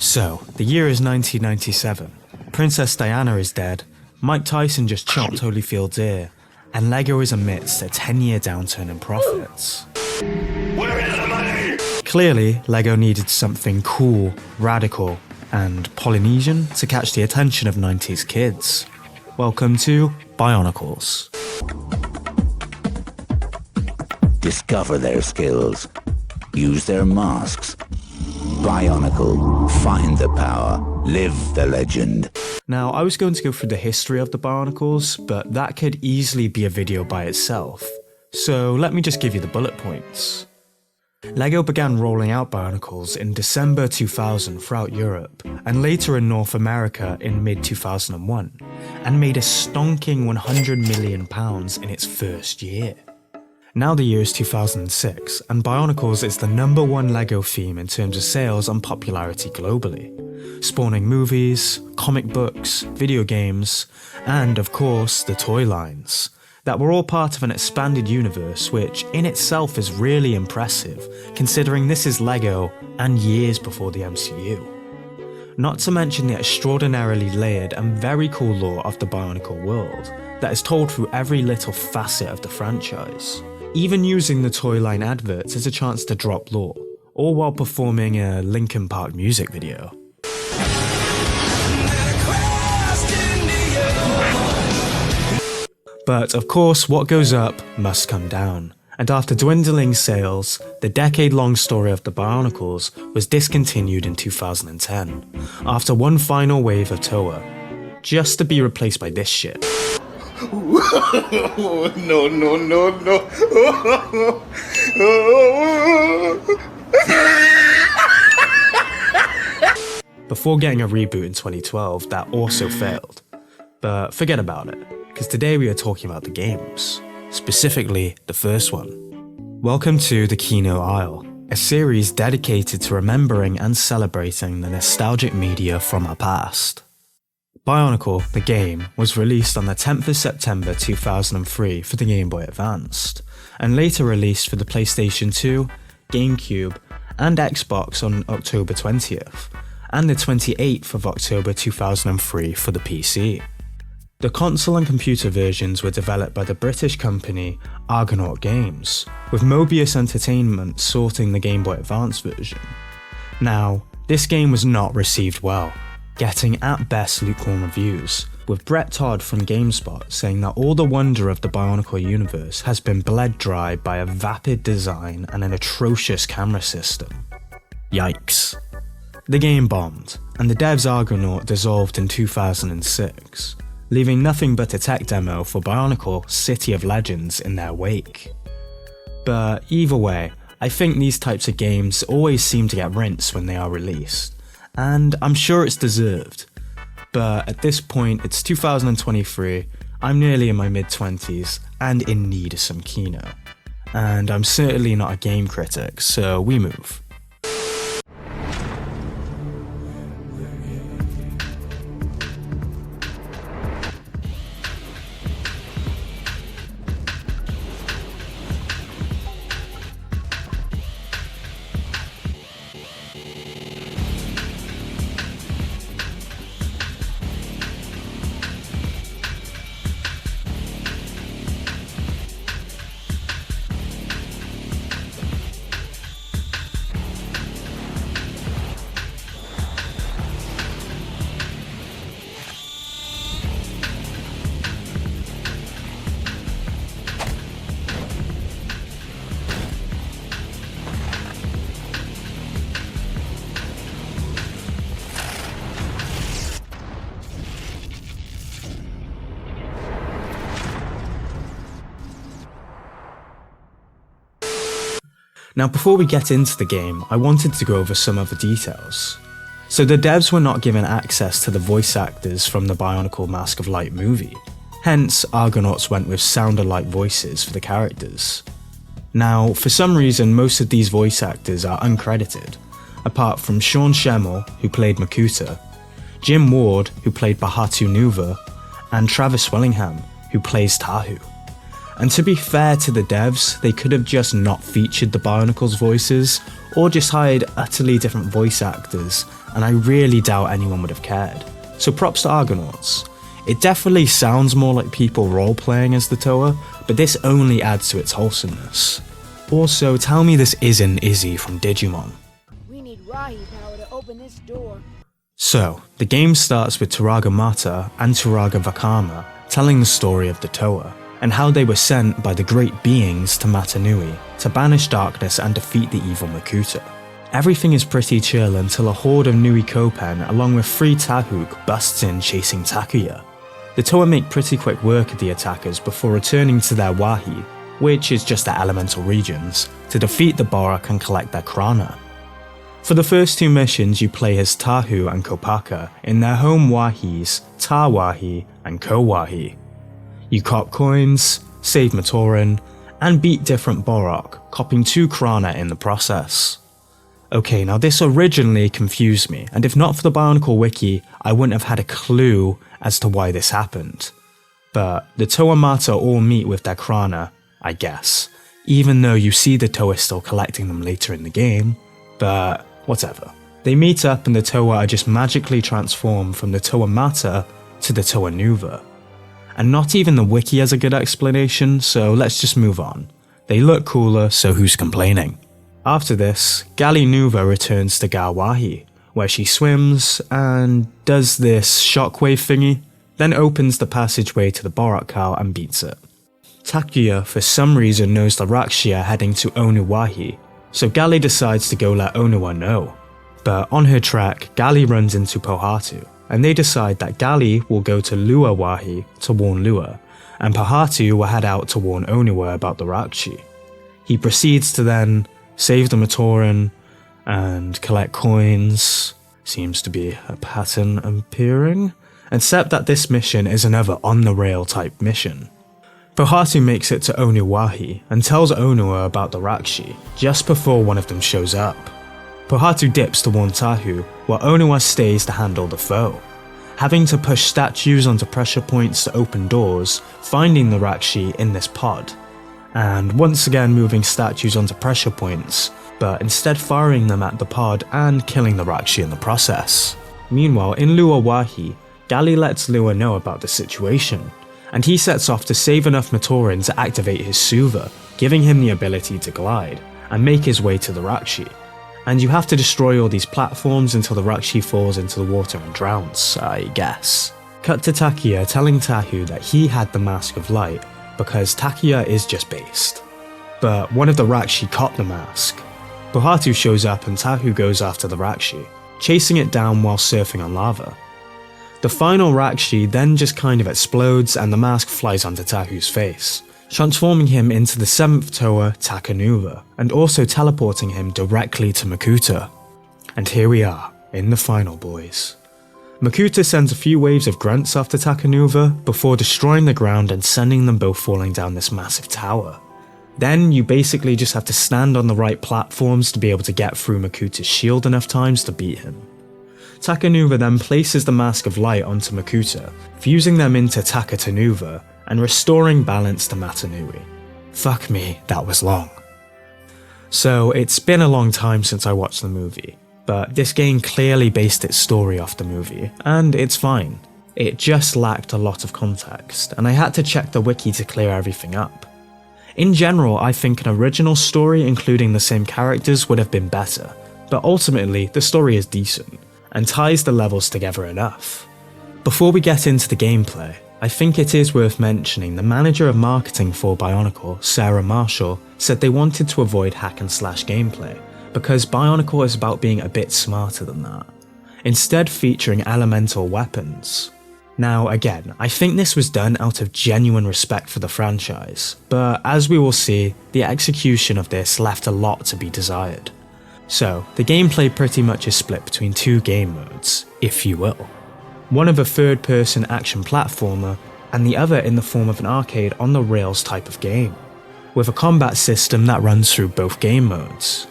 So, the year is 1997. Princess Diana is dead, Mike Tyson just chopped Holyfield's ear, and LEGO is amidst a 10-year downturn in profits. Where is the money? Clearly, LEGO needed something cool, radical, and Polynesian to catch the attention of 90s kids. Welcome to Bionicles. Discover their skills. Use their masks. Bionicle. Find the power. Live the legend. Now, I was going to go through the history of the Bionicles, but that could easily be a video by itself. So let me just give you the bullet points. LEGO began rolling out Bionicles in December 2000 throughout Europe, and later in North America in mid-2001, and made a stonking £100 million in its first year. Now the year is 2006, and Bionicles is the #1 LEGO theme in terms of sales and popularity globally, spawning movies, comic books, video games, and of course the toy lines, that were all part of an expanded universe which in itself is really impressive, considering this is LEGO and years before the MCU. Not to mention the extraordinarily layered and very cool lore of the Bionicle world, that is told through every little facet of the franchise. Even using the toy line adverts as a chance to drop lore, all while performing a Linkin Park music video. But of course, what goes up must come down, and after dwindling sales, the decade-long story of the Bionicles was discontinued in 2010, after one final wave of Toa, just to be replaced by this shit. No. Before getting a reboot in 2012 that also failed. But forget about it, because today we are talking about the games, specifically the first one. Welcome to the Kino Aisle, a series dedicated to remembering and celebrating the nostalgic media from our past. Bionicle The Game was released on the 10th of September 2003 for the Game Boy Advance, and later released for the PlayStation 2, GameCube, and Xbox on October 20th, and the 28th of October 2003 for the PC. The console and computer versions were developed by the British company Argonaut Games, with Mobius Entertainment sorting the Game Boy Advance version. Now, this game was not received well, getting at best lukewarm reviews, with Brett Todd from GameSpot saying that all the wonder of the Bionicle universe has been bled dry by a vapid design and an atrocious camera system. Yikes. The game bombed, and the devs Argonaut dissolved in 2006, leaving nothing but a tech demo for Bionicle City of Legends in their wake. But either way, I think these types of games always seem to get rinsed when they are released, and I'm sure it's deserved. But at this point, it's 2023, I'm nearly in my mid-20s and in need of some Kino. And I'm certainly not a game critic, so we move. Now before we get into the game, I wanted to go over some other details. So the devs were not given access to the voice actors from the Bionicle Mask of Light movie, hence Argonauts went with sound-alike voices for the characters. Now, for some reason most of these voice actors are uncredited, apart from Sean Schemmel, who played Makuta, Jim Ward, who played Bahatu Nuva, and Travis Willingham, who plays Tahu. And to be fair to the devs, they could have just not featured the Bionicles voices, or just hired utterly different voice actors, and I really doubt anyone would have cared. So props to Argonauts. It definitely sounds more like people role-playing as the Toa, but this only adds to its wholesomeness. Also, tell me this isn't Izzy from Digimon. We need Rahi power to open this door. So, the game starts with Turaga Mata and Turaga Vakama telling the story of the Toa, and how they were sent by the great beings to Matanui to banish darkness and defeat the evil Makuta. Everything is pretty chill until a horde of Nui Kopen along with 3 Tahuk busts in chasing Takuya. The Toa make pretty quick work of the attackers before returning to their Wahi, which is just their elemental regions, to defeat the Borak and collect their Krana. For the first 2 missions you play as Tahu and Kopaka in their home Wahis, Ta Wahi and Ko Wahi. You cop coins, save Matoran, and beat different Borak, copping 2 Krana in the process. Okay, now this originally confused me, and if not for the Bionicle wiki, I wouldn't have had a clue as to why this happened. But the Toa Mata all meet with their Krana, I guess, even though you see the Toa still collecting them later in the game, but whatever. They meet up and the Toa are just magically transformed from the Toa Mata to the Toa Nuva. And not even the wiki has a good explanation, so let's just move on. They look cooler, so who's complaining? After this, Gali Nuva returns to Gawahi, where she swims and does this shockwave thingy, then opens the passageway to the Borak cow and beats it. Takuya for some reason knows the Rakshi are heading to Onuwahi, so Gali decides to go let Onuwa know. But on her track, Gali runs into Pohatu, and they decide that Gali will go to Lua Wahi to warn Lua, and Pohatu will head out to warn Onuwa about the Rakshi. He proceeds to then save the Matoran and collect coins. Seems to be a pattern appearing, except that this mission is another on-the-rail type mission. Pohatu makes it to Onuwahi and tells Onuwa about the Rakshi just before one of them shows up. Pohatu dips to warn Tahu, while Onuwa stays to handle the foe, having to push statues onto pressure points to open doors, finding the Rakshi in this pod, and once again moving statues onto pressure points, but instead firing them at the pod and killing the Rakshi in the process. Meanwhile, in Lua Wahi, Gali lets Lua know about the situation, and he sets off to save enough Matoran to activate his Suva, giving him the ability to glide, and make his way to the Rakshi. And you have to destroy all these platforms until the Rakshi falls into the water and drowns, I guess. Cut to Takuya telling Tahu that he had the Mask of Light, because Takuya is just based. But one of the Rakshi caught the mask. Pohatu shows up and Tahu goes after the Rakshi, chasing it down while surfing on lava. The final Rakshi then just kind of explodes and the mask flies onto Tahu's face, transforming him into the 7th Toa Takanuva, and also teleporting him directly to Makuta. And here we are, in the final, boys. Makuta sends a few waves of grunts after Takanuva before destroying the ground and sending them both falling down this massive tower. Then you basically just have to stand on the right platforms to be able to get through Makuta's shield enough times to beat him. Takanuva then places the Mask of Light onto Makuta, fusing them into Takatanuva and restoring balance to Matanui. Fuck me, that was long. So it's been a long time since I watched the movie, but this game clearly based its story off the movie, and it's fine. It just lacked a lot of context, and I had to check the wiki to clear everything up. In general, I think an original story including the same characters would have been better, but ultimately the story is decent, and ties the levels together enough. Before we get into the gameplay, I think it is worth mentioning the manager of marketing for Bionicle, Sarah Marshall, said they wanted to avoid hack and slash gameplay, because Bionicle is about being a bit smarter than that, instead featuring elemental weapons. Now again, I think this was done out of genuine respect for the franchise, but as we will see, the execution of this left a lot to be desired. So, the gameplay pretty much is split between 2 game modes, if you will. One of a third-person action platformer, and the other in the form of an arcade on the rails type of game, with a combat system that runs through both game modes.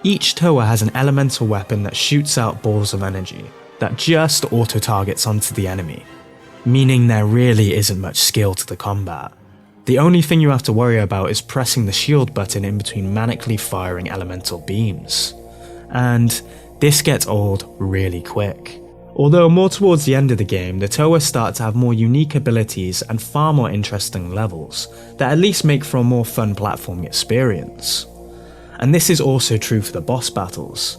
Each Toa has an elemental weapon that shoots out balls of energy that just auto-targets onto the enemy, meaning there really isn't much skill to the combat. The only thing you have to worry about is pressing the shield button in between manically firing elemental beams. And this gets old really quick. Although more towards the end of the game, the Toa start to have more unique abilities and far more interesting levels that at least make for a more fun platforming experience. And this is also true for the boss battles,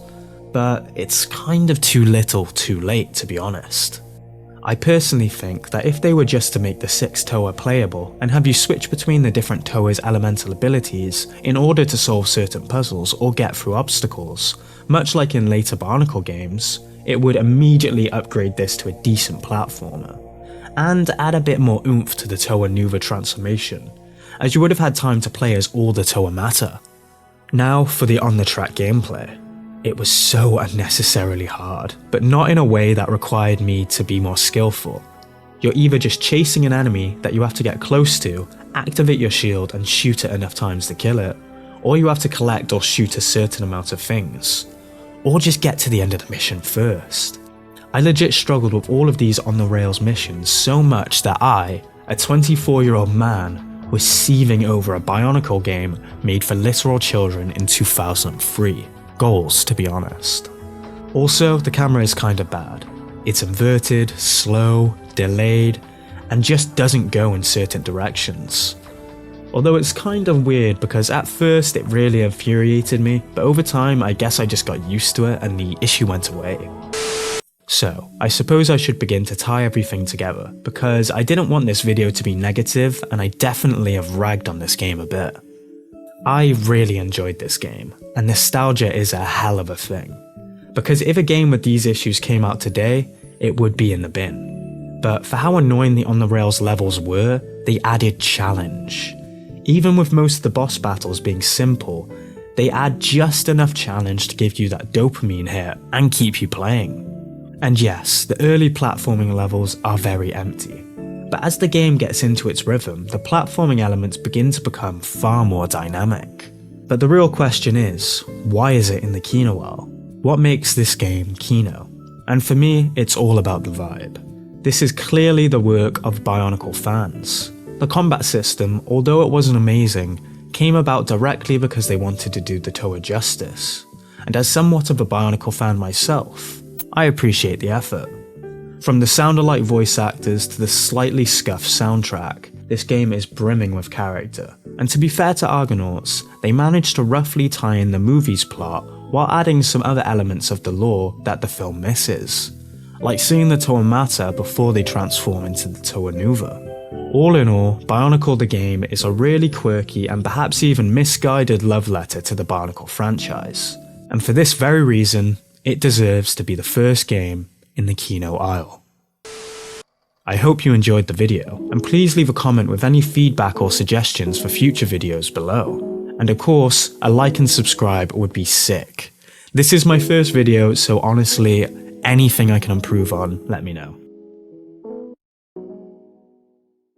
but it's kind of too little too late, to be honest. I personally think that if they were just to make the 6 Toa playable and have you switch between the different Toa's elemental abilities in order to solve certain puzzles or get through obstacles, much like in later Bionicle games, it would immediately upgrade this to a decent platformer, and add a bit more oomph to the Toa Nuva transformation, as you would have had time to play as all the Toa Mata. Now for the on-the-track gameplay. It was so unnecessarily hard, but not in a way that required me to be more skillful. You're either just chasing an enemy that you have to get close to, activate your shield and shoot it enough times to kill it, or you have to collect or shoot a certain amount of things, or just get to the end of the mission first. I legit struggled with all of these on-the-rails missions so much that I, a 24-year-old man, was seething over a Bionicle game made for literal children in 2003. Goals, to be honest. Also, the camera is kinda bad. It's inverted, slow, delayed, and just doesn't go in certain directions. Although it's kind of weird because at first it really infuriated me, but over time I guess I just got used to it and the issue went away. So, I suppose I should begin to tie everything together, because I didn't want this video to be negative and I definitely have ragged on this game a bit. I really enjoyed this game, and nostalgia is a hell of a thing. Because if a game with these issues came out today, it would be in the bin. But for how annoying the on-the-rails levels were, they added challenge. Even with most of the boss battles being simple, they add just enough challenge to give you that dopamine hit and keep you playing. And yes, the early platforming levels are very empty. But as the game gets into its rhythm, the platforming elements begin to become far more dynamic. But the real question is, why is it in the Kino aisle? What makes this game Kino? And for me, it's all about the vibe. This is clearly the work of Bionicle fans. The combat system, although it wasn't amazing, came about directly because they wanted to do the Toa justice. And as somewhat of a Bionicle fan myself, I appreciate the effort. From the sound-alike voice actors to the slightly scuffed soundtrack, this game is brimming with character. And to be fair to Argonauts, they managed to roughly tie in the movie's plot while adding some other elements of the lore that the film misses. Like seeing the Toa Mata before they transform into the Toa Nuva. All in all, Bionicle The Game is a really quirky and perhaps even misguided love letter to the Bionicle franchise. And for this very reason, it deserves to be the first game in the Kino aisle. I hope you enjoyed the video, and please leave a comment with any feedback or suggestions for future videos below. And of course, a like and subscribe would be sick. This is my first video, so honestly, anything I can improve on, let me know.